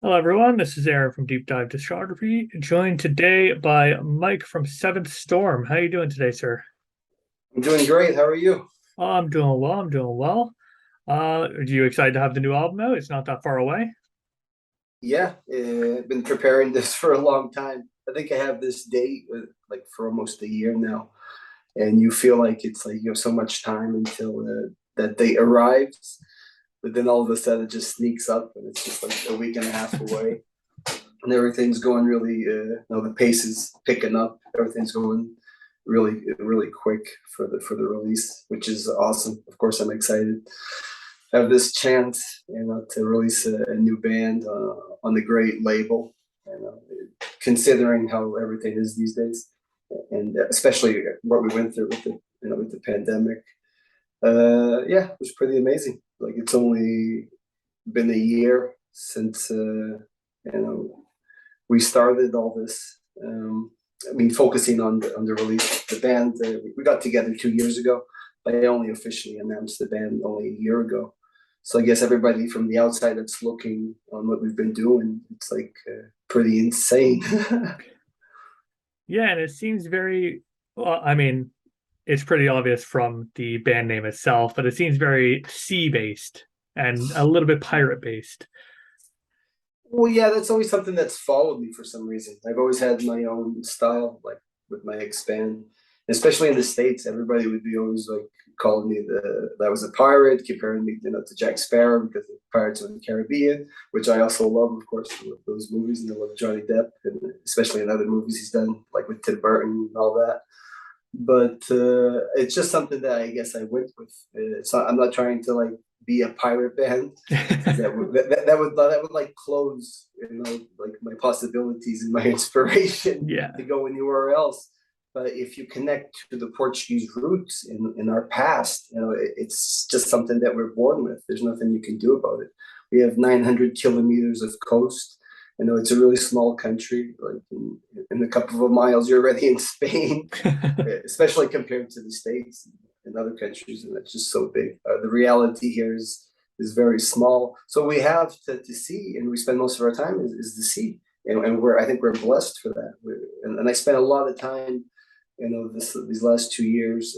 Hello, everyone. This is Aaron from Deep Dive Discography, joined today by Mike from Seventh Storm. How you doing today, sir? I'm doing great. How are you? Oh, I'm doing well. I'm doing well. Are you excited to have the new album out? It's not that far away. Yeah, I've been preparing this for a long time. I think I have this date like for almost a year now, and you feel like it's like you have so much time until that date arrives, but then all of a sudden it just sneaks up, and it's just like a week and a half away, and everything's going really. The pace is picking up. Everything's going really quick for the release, which is awesome. Of course, I'm excited. Have this chance, to release a new band on the great label, considering how everything is these days, and especially what we went through with the pandemic. Yeah, it was pretty amazing. Like it's only been a year since we started all this. Focusing on the release. The band we got together 2 years ago, but I only officially announced the band only a year ago. So I guess everybody from the outside that's looking on what we've been doing, it's like pretty insane. Yeah, and it seems very, well, it's pretty obvious from the band name itself, but it seems very sea-based and a little bit pirate-based. Well, yeah, that's always something that's followed me for some reason. I've always had my own style, like with my ex-band, especially in the States. Everybody would be always like calling me that I was a pirate, comparing me, to Jack Sparrow because of Pirates of the Caribbean, which I also love, of course, those movies, and I love Johnny Depp, and especially in other movies he's done, like with Tim Burton and all that. But it's just something that I guess I went with. So I'm not trying to like be a pirate band because that would like close like my possibilities and my inspiration Yeah. to go anywhere else. But if you connect to the Portuguese roots in our past, it's just something that we're born with. There's nothing you can do about it. We have 900 kilometers of coast. It's a really small country. Like in a couple of miles, you're already in Spain, especially compared to the States and other countries, and it's just so big. The reality here is very small. So we have to see, and we spend most of our time is the sea, and I think we're blessed for that. And I spent a lot of time, these last 2 years,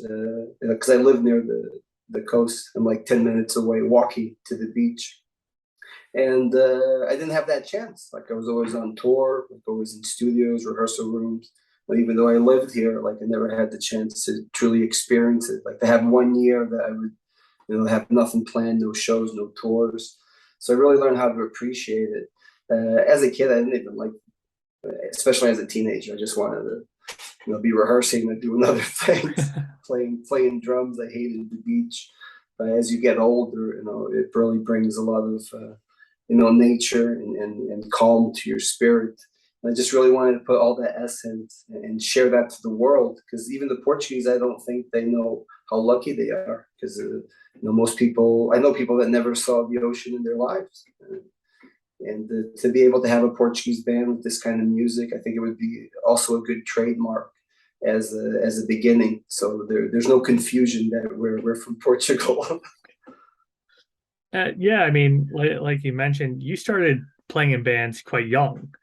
because I live near the coast. I'm like 10 minutes away walking to the beach, and I didn't have that chance. Like I was always on tour, like always in studios, rehearsal rooms. But even though I lived here, like I never had the chance to truly experience it. Like to have 1 year that I would, have nothing planned, no shows, no tours. So I really learned how to appreciate it. As a kid, I didn't even like, especially as a teenager, I just wanted to, be rehearsing and doing other things, playing drums. I hated the beach. But as you get older, it really brings a lot of nature and calm to your spirit. And I just really wanted to put all that essence and share that to the world, because even the Portuguese, I don't think they know how lucky they are, because most people, I know people that never saw the ocean in their lives. And to be able to have a Portuguese band with this kind of music, I think it would be also a good trademark as a beginning. So there's no confusion that we're from Portugal. Yeah, like you mentioned, you started playing in bands quite young.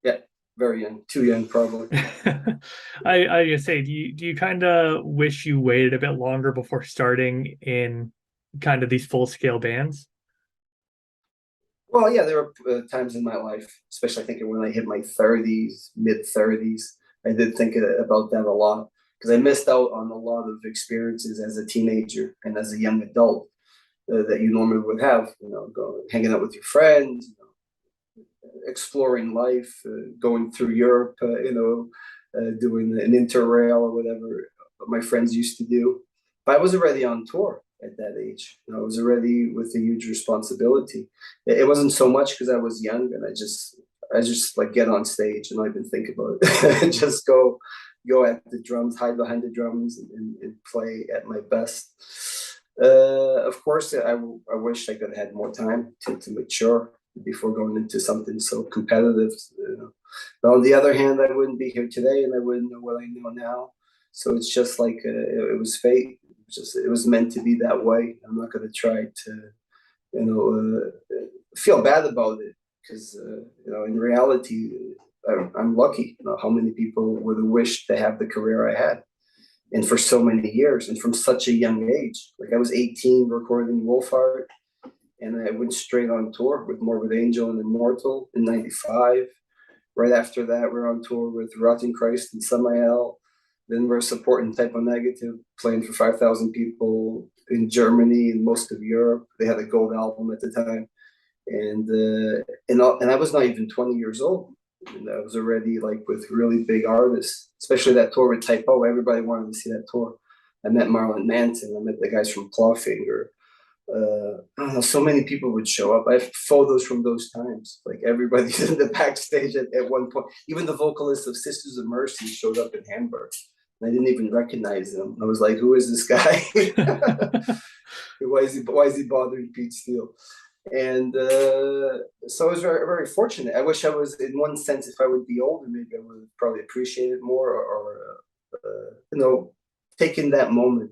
Yeah, very young, too young probably. I just say, do you kind of wish you waited a bit longer before starting in kind of these full scale bands? Well, yeah, there were times in my life, especially I think when I hit my 30s, mid 30s, I did think about that a lot, because I missed out on a lot of experiences as a teenager and as a young adult that you normally would have, hanging out with your friends, exploring life, going through Europe, doing an interrail or whatever my friends used to do. But I was already on tour at that age. I was already with a huge responsibility. It wasn't so much because I was young, and I just like get on stage and not even think about it. Just go at the drums, hide behind the drums, and play at my best. Of course, I wish I could have had more time to mature before going into something so competitive. But on the other hand, I wouldn't be here today, and I wouldn't know what I know now. So it's just like it was fate. It was meant to be that way. I'm not going to try to feel bad about it, because in reality, I'm lucky. How many people would have wished to have the career I had, and for so many years, and from such a young age. Like I was 18 recording Wolfheart, and I went straight on tour with Morbid Angel and Immortal in '95. Right after that, we're on tour with Rotting Christ and Samael. Then we're supporting Typo Negative, playing for 5,000 people in Germany and most of Europe. They had a gold album at the time, and I was not even 20 years old. And I was already like with really big artists, especially that tour with Typo. Everybody wanted to see that tour. I met Marilyn Manson. I met the guys from Clawfinger. I don't know, so many people would show up. I have photos from those times. Like everybody's in the backstage at one point. Even the vocalist of Sisters of Mercy showed up in Hamburg. And I didn't even recognize him. I was like, who is this guy? why is he bothering Pete Steele? And so I was very, very fortunate. I wish I was, in one sense, if I would be older, maybe I would have probably appreciated more or taken that moment.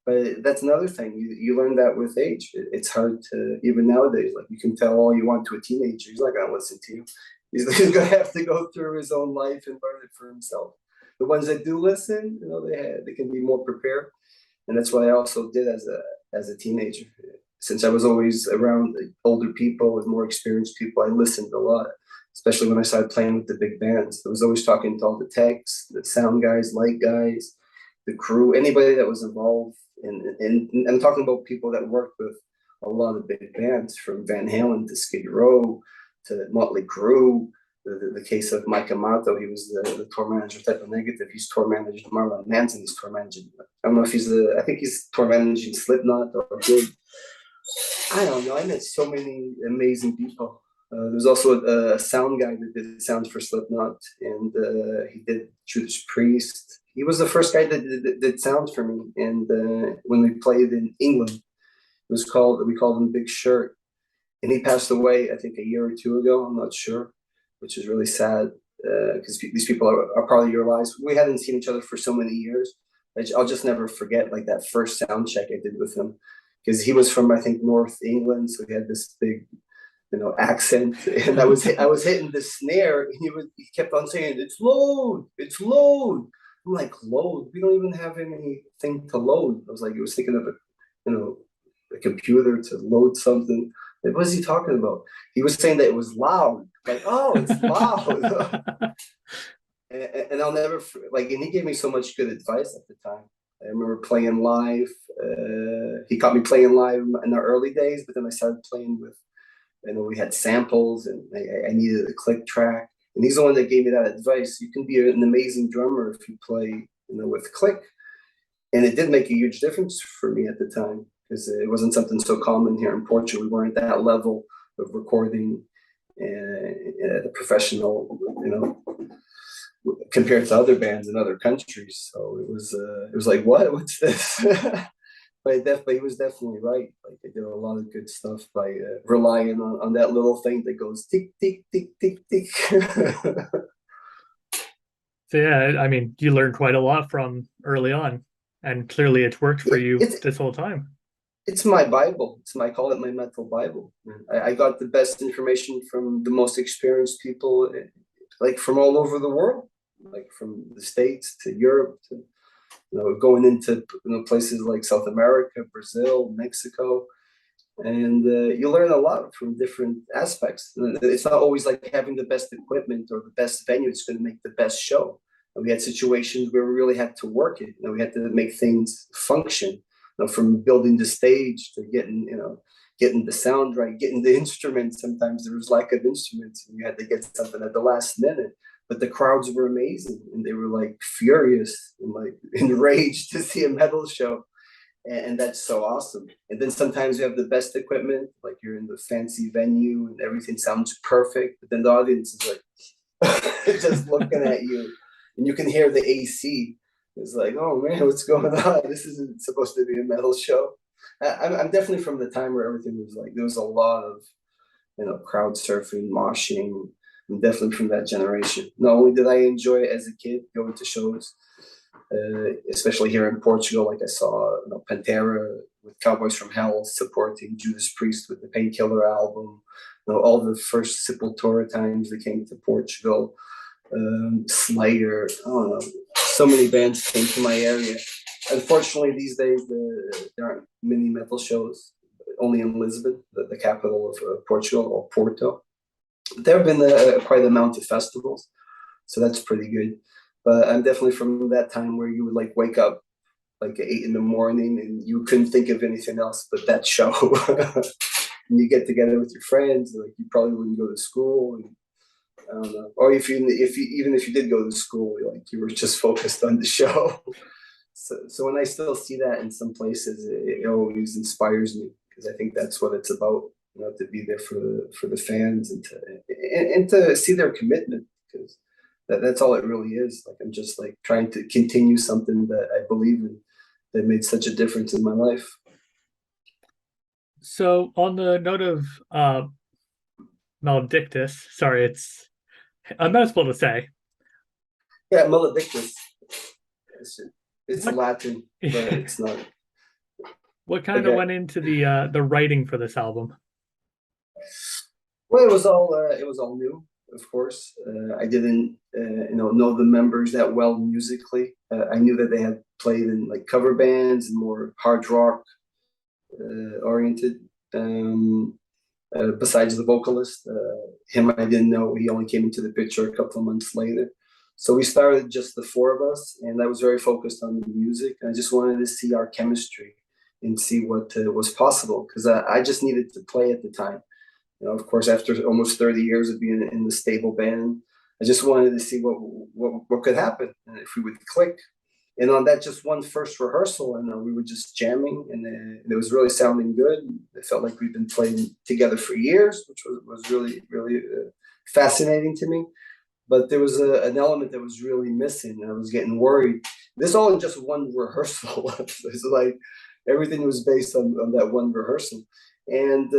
But that's another thing. You learn that with age. It's hard to, even nowadays, like you can tell all you want to a teenager. He's not going to listen to you. He's going to have to go through his own life and learn it for himself. The ones that do listen, they can be more prepared. And that's what I also did as a teenager. Since I was always around older people with more experienced people, I listened a lot, especially when I started playing with the big bands. I was always talking to all the techs, the sound guys, light guys, the crew, anybody that was involved. And I'm talking about people that worked with a lot of big bands, from Van Halen to Skid Row to Motley Crue. The case of Mike Amato, he was the tour manager of Type of Negative. He's tour managed Marilyn Manson. He's tour managing, I don't know if I think he's tour managing Slipknot or Big. I don't know. I met so many amazing people. There's also a sound guy that did sounds for Slipknot, and he did Judas Priest. He was the first guy that did sounds for me. And when we played in England, we called him Big Shirt. And he passed away, I think, a year or two ago. I'm not sure, which is really sad because these people are part of your lives. We hadn't seen each other for so many years. I'll just never forget like that first sound check I did with him, because he was from, I think, North England, so he had this big, accent, and I was hitting the snare, and he kept on saying, "It's load, it's load." I'm like, "Load? We don't even have anything to load." I was thinking of a computer to load something. Like, what is he talking about? He was saying that it was loud. Like, oh, it's loud. and I'll never and he gave me so much good advice at the time. I remember playing live. He caught me playing live in the early days, but then I started playing with, we had samples, and I needed a click track. And he's the one that gave me that advice. You can be an amazing drummer if you play, with click. And it did make a huge difference for me at the time, because it wasn't something so common here in Portugal. We weren't at that level of recording at a professional, compared to other bands in other countries. So it was like, what's this? But he was definitely right. Like, I did a lot of good stuff by relying on that little thing that goes tick, tick, tick, tick, tick. So yeah, I mean, you learned quite a lot from early on, and clearly it's worked for you this whole time. It's my Bible. I call it my metal Bible. I got the best information from the most experienced people, like from all over the world, like from the States to Europe to, going into places like South America, Brazil, Mexico. And you learn a lot from different aspects. It's not always like having the best equipment or the best venue. It's going to make the best show. And we had situations where we really had to work it. We had to make things function. From building the stage to getting the sound right, getting the instruments. Sometimes there was lack of instruments, and you had to get something at the last minute. But the crowds were amazing, and they were like furious and like enraged to see a metal show. And that's so awesome. And then sometimes you have the best equipment, like you're in the fancy venue and everything sounds perfect, but then the audience is like just looking at you, and you can hear the AC. It's like, oh man, what's going on? This isn't supposed to be a metal show. I'm definitely from the time where everything was like, there was a lot of, crowd surfing, moshing. I'm definitely from that generation. Not only did I enjoy it as a kid, going to shows, especially here in Portugal. Like I saw, Pantera with Cowboys from Hell supporting Judas Priest with the Painkiller album. All the first Sepultura times they came to Portugal. Slayer, I don't know. So many bands came to my area. Unfortunately, these days there aren't many metal shows. Only in Lisbon, the capital of Portugal, or Porto. There have been quite an amount of festivals, so that's pretty good. But I'm definitely from that time where you would like wake up like at 8 in the morning and you couldn't think of anything else but that show. And you get together with your friends, like you probably wouldn't go to school. And, I don't know. Or even if you did go to school, like you were just focused on the show. So when I still see that in some places, it always inspires me because I think that's what it's about, to be there for the fans and to see their commitment, because that's all it really is. Like I'm just like trying to continue something that I believe in that made such a difference in my life. So on the note of Maledictus, sorry, it's a mouthful to say. Yeah, Maledictus. It's What Latin, but it's not. what kind of Okay. went into the writing for this album? Well, it was all new, of course. I didn't know the members that well musically. I knew that they had played in like cover bands and more hard rock oriented. Besides the vocalist, him I didn't know. He only came into the picture a couple of months later. So we started just the four of us, and I was very focused on the music. I just wanted to see our chemistry and see what was possible, because I just needed to play at the time. Of course, after almost 30 years of being in the stable band, I just wanted to see what could happen and if we would click. And on that just one first rehearsal, and we were just jamming, and it was really sounding good. It felt like we've been playing together for years, which was really, really fascinating to me. But there was an element that was really missing, and I was getting worried. This all in just one rehearsal. It's like everything was based on that one rehearsal. And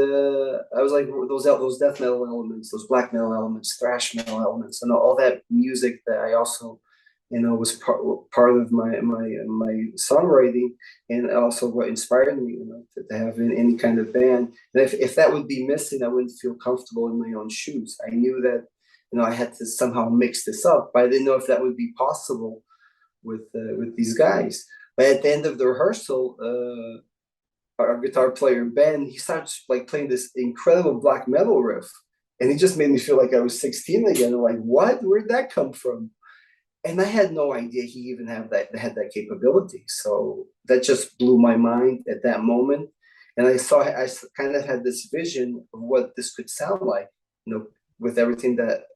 I was like, those death metal elements, those black metal elements, thrash metal elements, and all that music that I also, was part of my songwriting, and also what inspired me, to have any kind of band. And if that would be missing, I wouldn't feel comfortable in my own shoes. I knew that, I had to somehow mix this up, but I didn't know if that would be possible with these guys. But at the end of the rehearsal, our guitar player Ben, he starts like playing this incredible black metal riff, and he just made me feel like I was 16 again. I'm like, what? Where'd that come from? And I had no idea he even had that capability. So that just blew my mind at that moment. And I kind of had this vision of what this could sound like, with everything that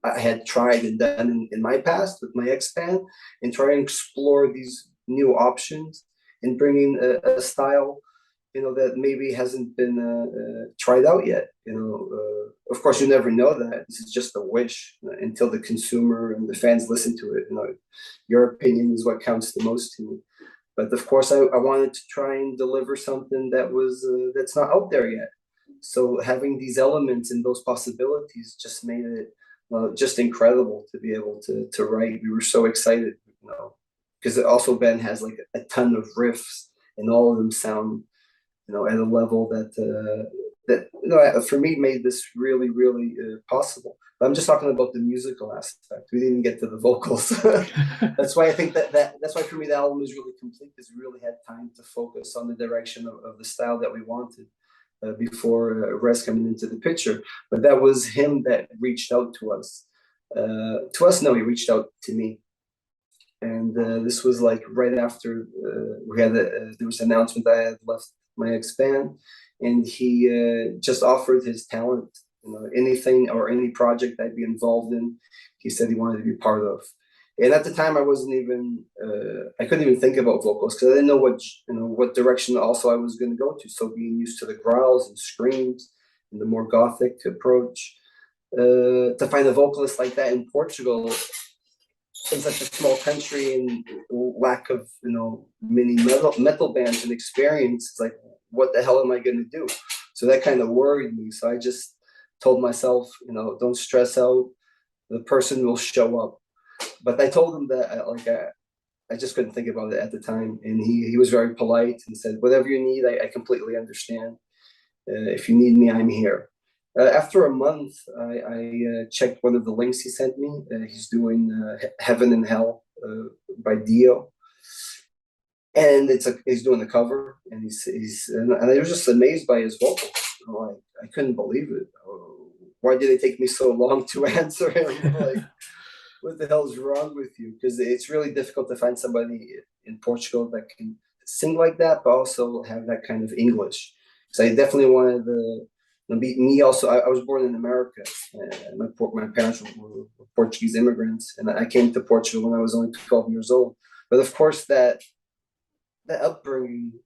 I had tried and done in my past with my ex band, and try and explore these new options and bringing a style, that maybe hasn't been tried out yet. Of course, you never know that. This is just a wish until the consumer and the fans listen to it. Your opinion is what counts the most to me. But of course, I wanted to try and deliver something that's not out there yet. So having these elements and those possibilities just made it just incredible to be able to write. We were so excited, because also Ben has like a ton of riffs, and all of them sound, at a level that for me made this really, really possible. But I'm just talking about the musical aspect. We didn't get to the vocals. That's why I think that's why for me the album is really complete, because we really had time to focus on the direction of the style that we wanted before Res coming into the picture. But that was him that reached out to us. No, he reached out to me. And this was like right after there was an announcement that I had left my ex-band, and he just offered his talent, anything or any project I'd be involved in, he said he wanted to be part of. And at the time, I couldn't even think about vocals, because I didn't know what direction also I was going to go to. So being used to the growls and screams and the more gothic approach, to find a vocalist like that in Portugal, in such a small country, and lack of many metal bands and experience, it's like, what the hell am I going to do? So that kind of worried me. So I just told myself, don't stress out. The person will show up. But I told him that I just couldn't think about it at the time. And he was very polite and said, "Whatever you need, I completely understand. If you need me, I'm here." After a month, I checked one of the links he sent me. He's doing Heaven and Hell by Dio, and he's doing the cover, and and I was just amazed by his vocals. Like, I couldn't believe it. Why did it take me so long to answer him? Like, what the hell is wrong with you? Because it's really difficult to find somebody in Portugal that can sing like that, but also have that kind of English. So I definitely wanted to be me. Also, I was born in America. My parents were Portuguese immigrants, and I came to Portugal when I was only 12 years old. But of course, that upbringing,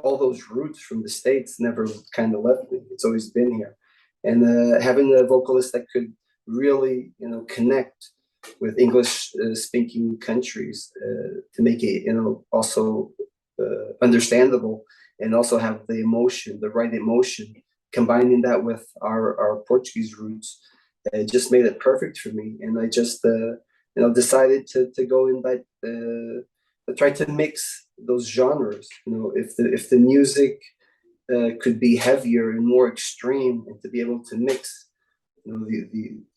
all those roots from the States never kind of left me. It's always been here. And having a vocalist that could really, connect with English speaking countries to make it, also understandable, and also have the emotion, the right emotion, combining that with our Portuguese roots, it just made it perfect for me. And I just, decided to go in that, try to mix those genres. If the music could be heavier and more extreme, and to be able to mix,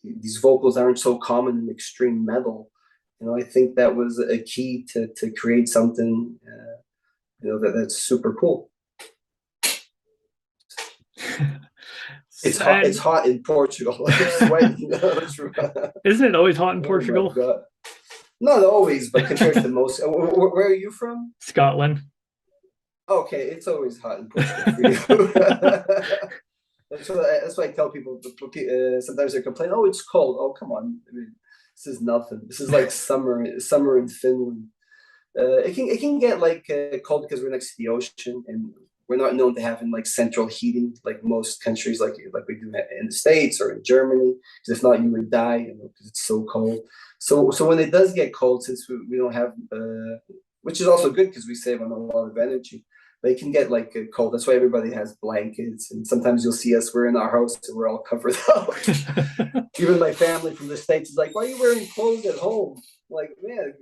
these vocals aren't so common in extreme metal. I think that was a key to create something, that's super cool. It's hot. It's hot in Portugal. I'm sweating. Isn't it always hot in Oh Portugal? my God. Not always, but compared to most. Where are you from? Scotland. Okay, it's always hot in Portugal for you. That's why I tell people. Sometimes they complain, "Oh, it's cold." Oh, come on! I mean, this is nothing. This is like summer in Finland. It can get like cold because we're next to the ocean, and we're not known to having like central heating like most countries, like we do in the States or in Germany. Because if not, you would die, because it's so cold. So when it does get cold, since we don't have, which is also good because we save on a lot of energy. They can get like cold. That's why everybody has blankets, and sometimes you'll see us. We're in our house and we're all covered up. Even my family from the States is like, "Why are you wearing clothes at home?" Like, man,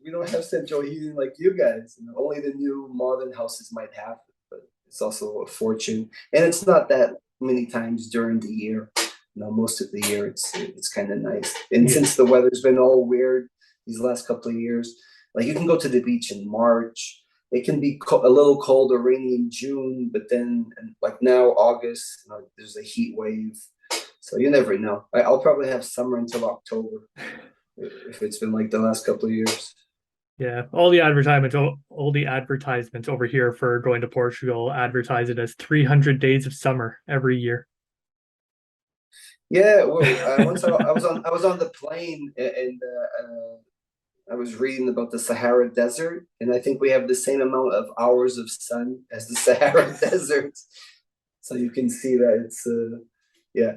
we don't have central heating like you guys. Only the new modern houses might have it, but it's also a fortune, and it's not that many times during the year. Most of the year it's kind of nice. And since the weather's been all weird these last couple of years, like you can go to the beach in March. It can be a little cold or rainy in June, but then like now August, there's a heat wave. So you never know. I'll probably have summer until October if it's been like the last couple of years. Yeah, all the advertisements over here for going to Portugal advertise it as 300 days of summer every year. Yeah, well, once I was on the plane, and I was reading about the Sahara Desert, and I think we have the same amount of hours of sun as the Sahara Desert. So you can see that it's yeah.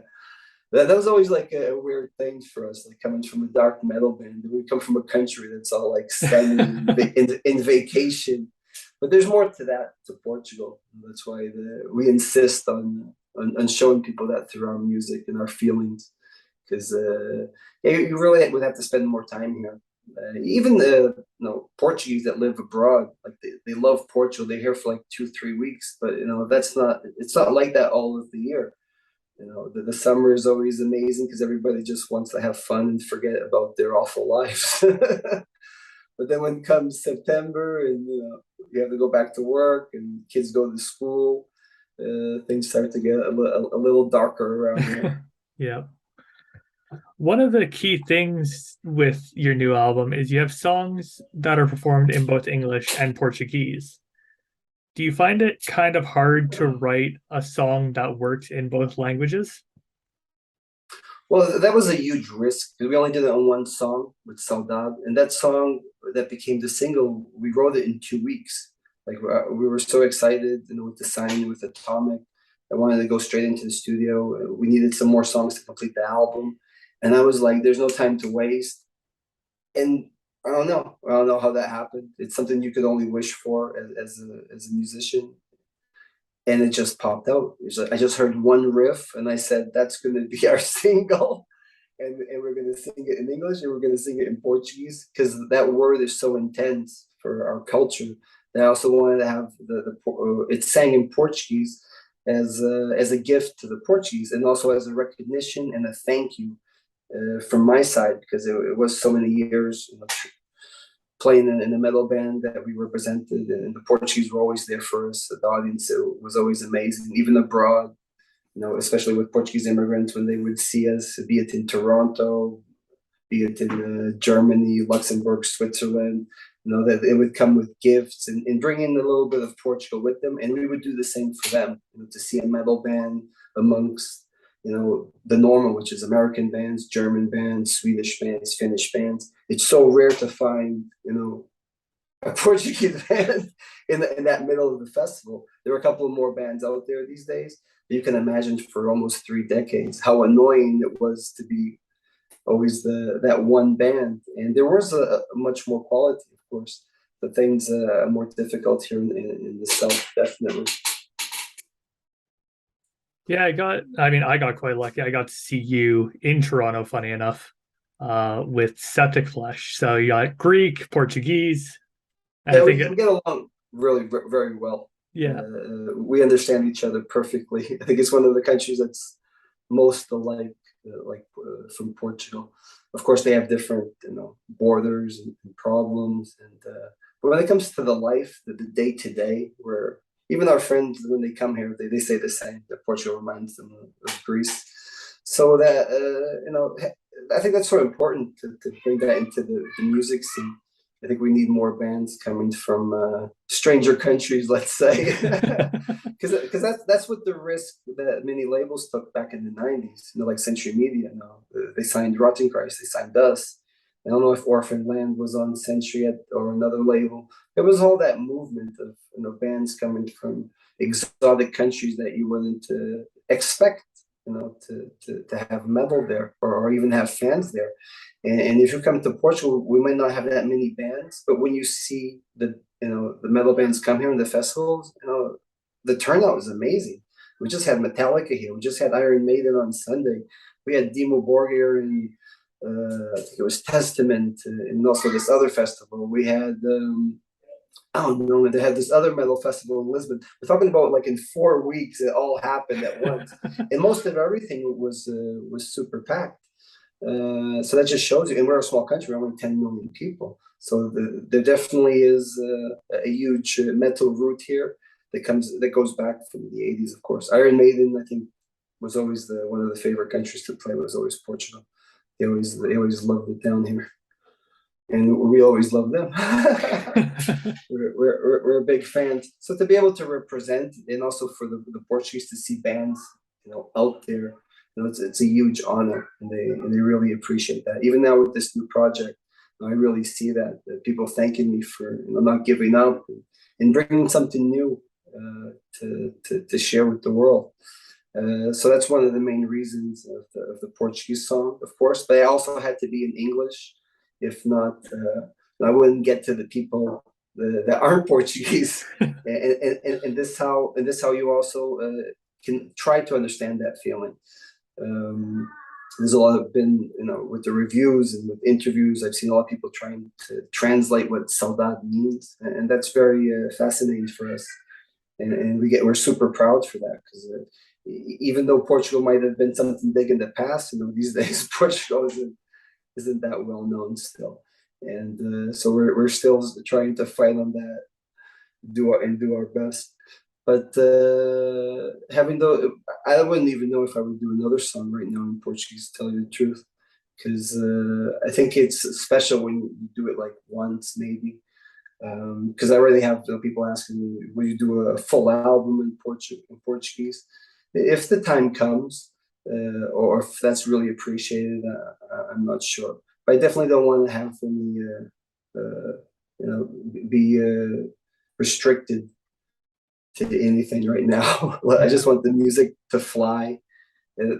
That was always like a weird thing for us, like coming from a dark metal band. We come from a country that's all like sunny in vacation, but there's more to that, to Portugal. That's why we insist on showing people that through our music and our feelings, because you really would have to spend more time here. Even the Portuguese that live abroad, like they love Portugal. They're here for like 2-3 weeks, but it's not like that all of the year. The summer is always amazing because everybody just wants to have fun and forget about their awful lives. But then when comes September, and you have to go back to work and kids go to school, things start to get a little darker around here. Yeah. One of the key things with your new album is you have songs that are performed in both English and Portuguese. Do you find it kind of hard to write a song that works in both languages? Well, that was a huge risk because we only did it on one song with Saudade, and that song that became the single, we wrote it in 2 weeks. Like we were so excited, with the signing with Atomic. I wanted to go straight into the studio. We needed some more songs to complete the album, and I was like, "There's no time to waste." And I don't know. I don't know how that happened. It's something you could only wish for as a musician, and it just popped out. I just heard one riff, and I said, "That's going to be our single." and we're going to sing it in English and we're going to sing it in Portuguese because that word is so intense for our culture. And I also wanted to have it's sang in Portuguese as a gift to the Portuguese and also as a recognition and a thank you from my side because it was so many years, you know, playing in a metal band that we represented, and the Portuguese were always there for us. The audience was always amazing, even abroad. You know, especially with Portuguese immigrants when they would see us, be it in Toronto, be it in Germany, Luxembourg, Switzerland. You know that it would come with gifts and bring in a little bit of Portugal with them, and we would do the same for them. You know, to see a metal band amongst the normal, which is American bands, German bands, Swedish bands, Finnish bands. It's so rare to find a Portuguese band in that middle of the festival. There are a couple of more bands out there these days. You can imagine for almost 3 decades how annoying it was to be always that one band. And there was a much more quality, of course, but things are more difficult here in the South, definitely. Yeah, I got quite lucky. I got to see you in Toronto, funny enough, with Septic Flesh. So you got Greek, Portuguese, and I Yeah, think we get along really very well. yeah. We understand each other perfectly. I think it's one of the countries that's most alike, from Portugal. Of course, they have different, borders and problems, but when it comes to the life, the day to day, where even our friends when they come here, they say the same that Portugal reminds them of Greece. So that I think that's so important to bring that into the music scene. I think we need more bands coming from stranger countries, let's say, because that's what the risk that many labels took back in the '90s. You know, like Century Media. Now they signed Rotting Christ, they signed us. I don't know if Orphan Land was on Century or another label. It was all that movement of bands coming from exotic countries that you wouldn't expect, to have metal there or even have fans there. And if you come to Portugal, we might not have that many bands, but when you see the metal bands come here in the festivals, the turnout is amazing. We just had Metallica here. We just had Iron Maiden on Sunday. We had Dimo Borgir and I think it was Testament, and also this other festival. We had I don't know. They had this other metal festival in Lisbon. We're talking about like in 4 weeks, it all happened at once, and most of everything was super packed. So that just shows you, and we're a small country, we're only 10 million people. So there definitely is a huge metal root here that goes back from the '80s, of course. Iron Maiden, I think, was always one of the favorite countries to play. Was always Portugal. They always loved it down here, and we always love them. we're a big fan. So to be able to represent, and also for the Portuguese to see bands, out there, it's a huge honor, and they really appreciate that. Even now with this new project, I really see that people thanking me for not giving up and bringing something new to share with the world. So that's one of the main reasons of the Portuguese song, of course. But I also had to be in English. If not, I wouldn't get to the people that aren't Portuguese. And this how you also can try to understand that feeling. There's a lot of been, with the reviews and with interviews, I've seen a lot of people trying to translate what Saudade means, and that's very fascinating for us. And we're super proud for that because even though Portugal might have been something big in the past, these days Portugal isn't that well known still, and so we're still trying to fight on that, do our best. But I wouldn't even know if I would do another song right now in Portuguese, to tell you the truth, because I think it's special when you do it like once, maybe. Because I already have people asking me, will you do a full album in Portuguese? If the time comes, or if that's really appreciated, I'm not sure. But I definitely don't want to have any, be restricted to anything right now. I just want the music to fly.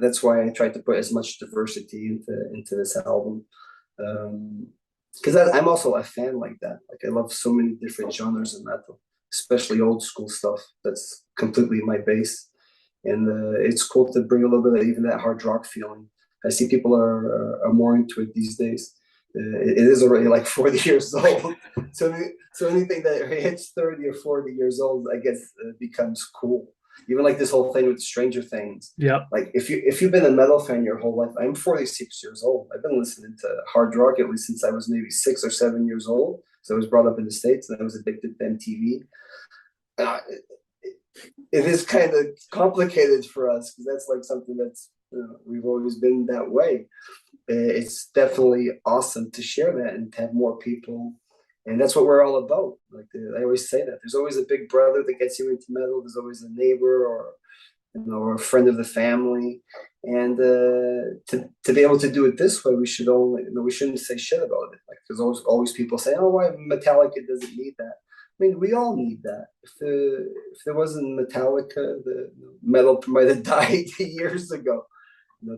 That's why I tried to put as much diversity into this album. Because I'm also a fan like that. Like I love so many different genres of metal, especially old school stuff. That's completely my base, and it's cool to bring a little bit of even that hard rock feeling I see people are more into it these days. It is already like 40 years old. So anything that hits 30 or 40 years old, I guess, becomes cool. Even like this whole thing with Stranger Things. Yep. Like if you've been a metal fan your whole life, I'm 46 years old. I've been listening to hard rock at least since I was maybe 6 or 7 years old. So I was brought up in the States and I was addicted to MTV. It is kind of complicated for us because that's like something that's we've always been that way. It's definitely awesome to share that and to have more people, and that's what we're all about. Like I always say that there's always a big brother that gets you into metal. There's always a neighbor or a friend of the family, and to be able to do it this way, we should only we shouldn't say shit about it. Like there's always people saying, "Oh, why Metallica doesn't need that." I mean, we all need that. If there wasn't Metallica, the metal might have died years ago.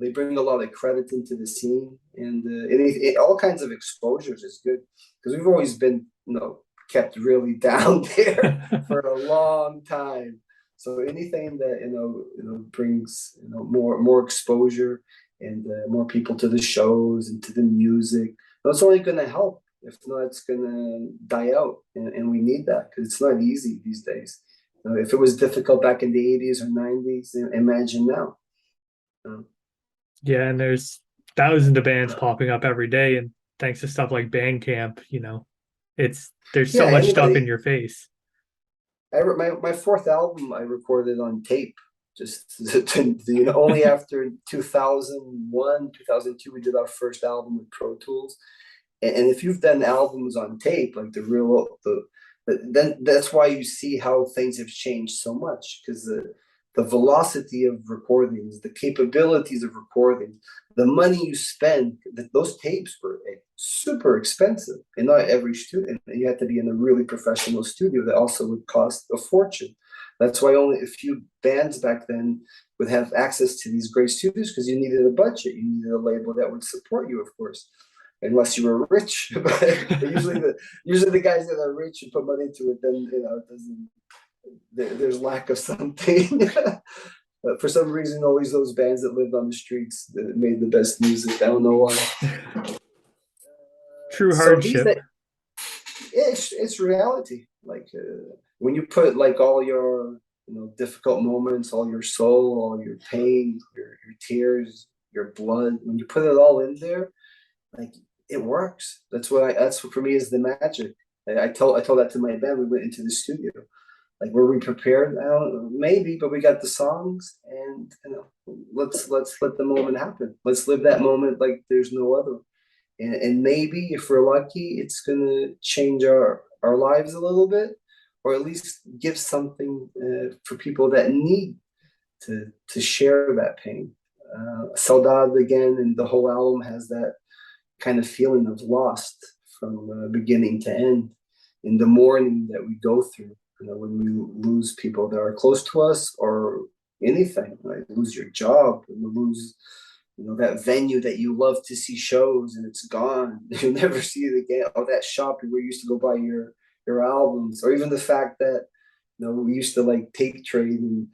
They bring a lot of credit into the scene, and all kinds of exposures is good because we've always been, kept really down there for a long time. So anything that brings more exposure and more people to the shows and to the music, that's only going to help. If not, it's going to die out, and we need that because it's not easy these days. If it was difficult back in the 80s or 90s, imagine now. Yeah, and there's thousands of bands popping up every day, and thanks to stuff like Bandcamp, there's so much stuff in your face. My fourth album I recorded on tape, just only after 2001, 2002 we did our first album with Pro Tools. And if you've done albums on tape, like then that's why you see how things have changed so much, because the velocity of recordings, the capabilities of recording, the money you spend, those tapes were super expensive. And not every studio, you had to be in a really professional studio that also would cost a fortune. That's why only a few bands back then would have access to these great studios, because you needed a budget. You needed a label that would support you, of course, unless you were rich. But usually the guys that are rich and put money into it, then it doesn't. There's lack of something. For some reason, always those bands that lived on the streets that made the best music. I don't know why. True hardship. It's reality. Like when you put like all your difficult moments, all your soul, all your pain, your tears, your blood, when you put it all in there, like it works. That's what for me is the magic. I told that to my band. We went into the studio. Like, were we prepared? I don't know, maybe, but we got the songs, and let's let the moment happen. Let's live that moment like there's no other. And maybe if we're lucky, it's gonna change our lives a little bit, or at least give something for people that need to share that pain. Saudade again, and the whole album has that kind of feeling of lost from beginning to end in the mourning that we go through. When we lose people that are close to us, or anything, like lose your job, and lose, that venue that you love to see shows, and it's gone. You'll never see it again. Or that shop where you used to go buy your albums, or even the fact that we used to like tape trade and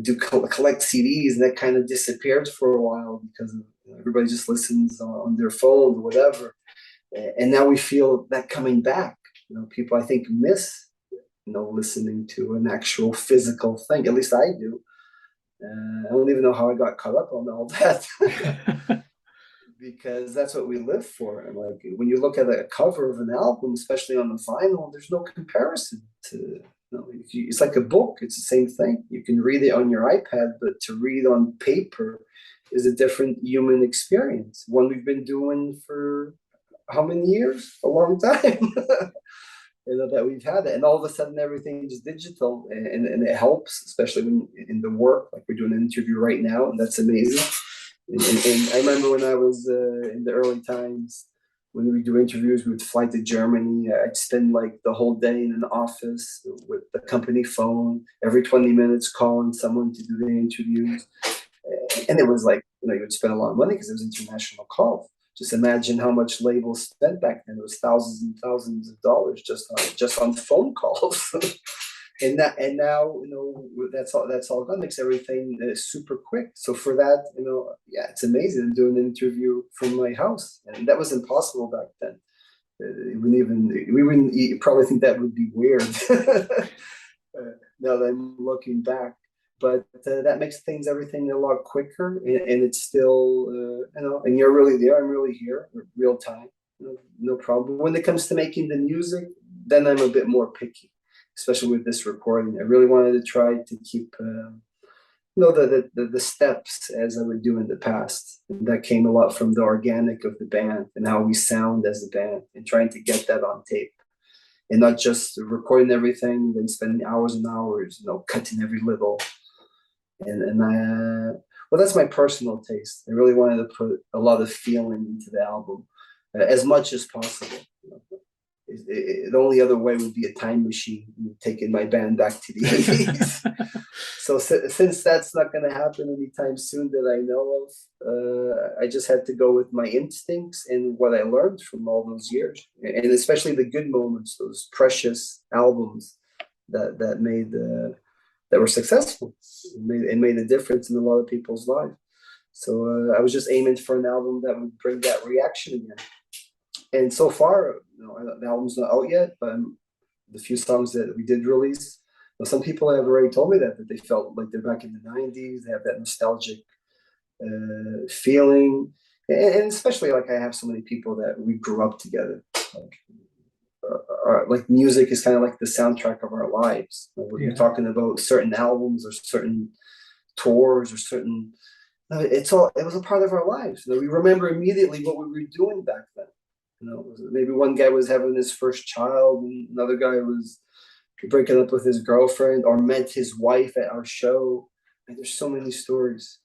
do collect CDs, and that kind of disappeared for a while because everybody just listens on their phone or whatever. And now we feel that coming back. People I think miss listening to an actual physical thing. At least I do. I don't even know how I got caught up on all that. Because that's what we live for. And like when you look at a cover of an album, especially on the vinyl, there's no comparison to. It's like a book. It's the same thing. You can read it on your iPad, but to read on paper is a different human experience. One we've been doing for how many years? A long time. That we've had it, and all of a sudden everything is digital, and it helps, especially when in the work, like we're doing an interview right now, and that's amazing. And I remember when I was in the early times, when we do interviews, we would fly to Germany. I'd spend like the whole day in an office with the company phone, every 20 minutes calling someone to do the interviews, and it was like you would spend a lot of money because it was international calls. Just imagine how much labels spent back then. It was thousands and thousands of dollars just on phone calls. and now that's all gone. Makes everything super quick. So for that, yeah, it's amazing. I'm doing an interview from my house, and that was impossible back then. We wouldn't probably think that would be weird. Now that I'm looking back, but that makes everything a lot quicker, and it's still, and you're really there. I'm really here, real time, no problem. When it comes to making the music, then I'm a bit more picky, especially with this recording. I really wanted to try to keep, the steps as I would do in the past. And that came a lot from the organic of the band and how we sound as a band, and trying to get that on tape. And not just recording everything, then spending hours and hours, cutting every little. And well, that's my personal taste. I really wanted to put a lot of feeling into the album, as much as possible. The only other way would be a time machine, taking my band back to the 80s. So since that's not going to happen anytime soon that I know of, I just had to go with my instincts and what I learned from all those years, and especially the good moments, those precious albums that were successful, and made a difference in a lot of people's lives. So I was just aiming for an album that would bring that reaction again. And so far, the album's not out yet, but the few songs that we did release, some people have already told me that they felt like they're back in the 90s. They have that nostalgic feeling. And especially, like, I have so many people that we grew up together. Like music is kind of like the soundtrack of our lives. We're talking about certain albums or certain tours or certain. It was a part of our lives. We remember immediately what we were doing back then. Maybe one guy was having his first child, and another guy was breaking up with his girlfriend, or met his wife at our show. And there's so many stories.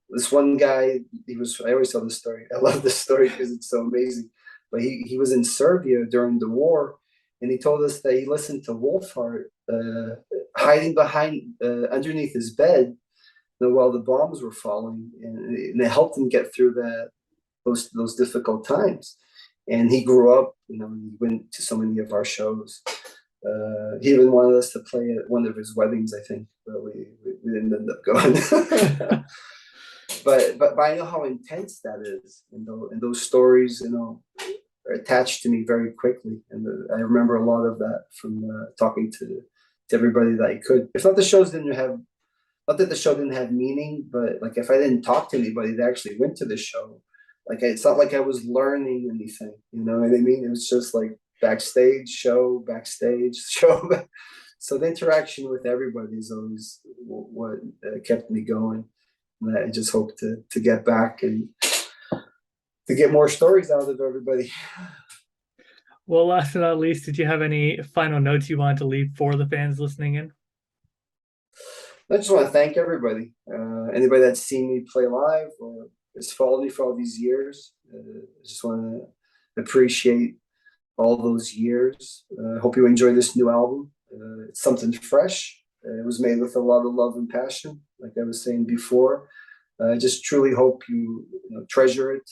This one guy, I always tell this story. I love this story because it's so amazing. But he was in Serbia during the war, and he told us that he listened to Wolfheart hiding behind underneath his bed, while the bombs were falling, and it helped him get through those difficult times. And he grew up, he went to so many of our shows. He even wanted us to play at one of his weddings, I think, but we didn't end up going. But I know how intense that is, and those stories, are attached to me very quickly. And I remember a lot of that from talking to everybody that I could. If not, the shows didn't have, not that the show didn't have meaning, but like if I didn't talk to anybody that actually went to the show, like it's not like I was learning anything, you know what I mean? It was just like backstage show. So the interaction with everybody is always what kept me going. And I just hope to get back and to get more stories out of everybody. Well, last but not least, did you have any final notes you wanted to leave for the fans listening in? I just want to thank everybody. Anybody that's seen me play live or has followed me for all these years. I just want to appreciate all those years. I hope you enjoy this new album. It's something fresh. It was made with a lot of love and passion, like I was saying before. I just truly hope you, treasure it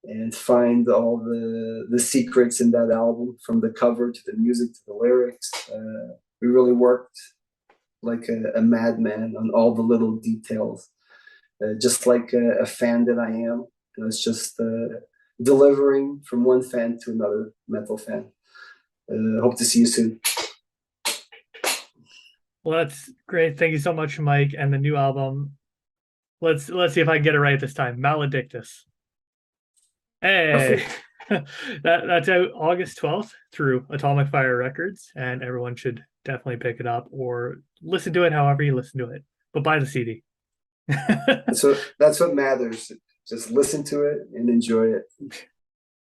and find all the secrets in that album, from the cover to the music to the lyrics. We really worked like a madman on all the little details, just like a fan that I am. It's just delivering from one fan to another metal fan. Hope to see you soon. Well, that's great. Thank you so much, Mike. And the new album, let's see if I can get it right this time. Maledictus. Hey, that's out August 12th through Atomic Fire Records, and everyone should definitely pick it up or listen to it however you listen to it. But buy the CD. So that's what matters. Just listen to it and enjoy it.